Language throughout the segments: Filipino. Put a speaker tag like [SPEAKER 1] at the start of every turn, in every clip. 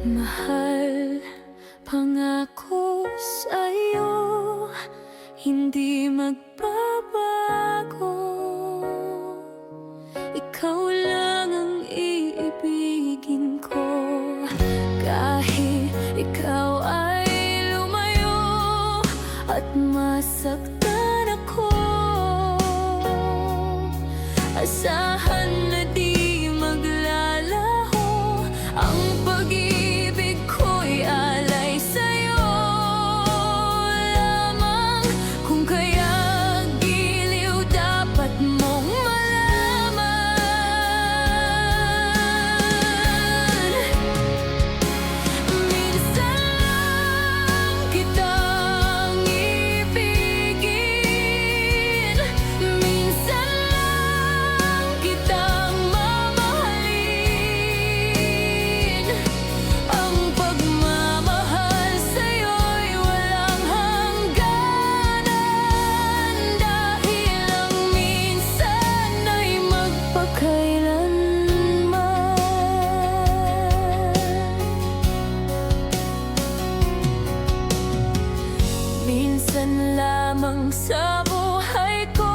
[SPEAKER 1] Mahal, pangako sa'yo, hindi magbabago. Ikaw lang ang iibigin ko, kahit ikaw ay lumayo at masaktan ako. Asahan na di maglalaho ang pag-ibig ko'y alay sa'yo lamang. Kung kaya giliw dapat mong malaman. Minsan lang kitang ibigin, minsan lang kitang mamahalin. Ang pagmamahal sa'yo'y walang hangganan, dahil lang minsan ay magpakailanman. Minsan lamang sa buhay ko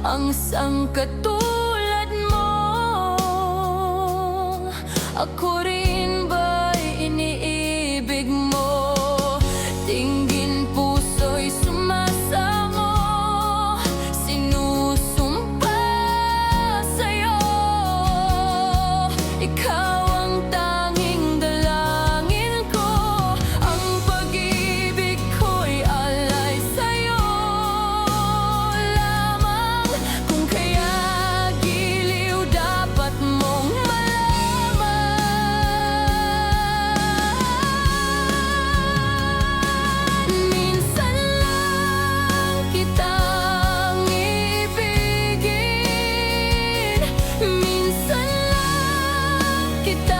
[SPEAKER 1] ang sangkatulad mo. Ako rin ba'y iniibig mo? Tinggin puso'y sumasamo, sinusumpa sa'yo. Ikaw ang tanging dalangin ko, ang pag-ibig ko'y alay sa'yo lamang. Kung kaya giliw dapat mong malaman. Minsan lang kitang ibigin, minsan lang kita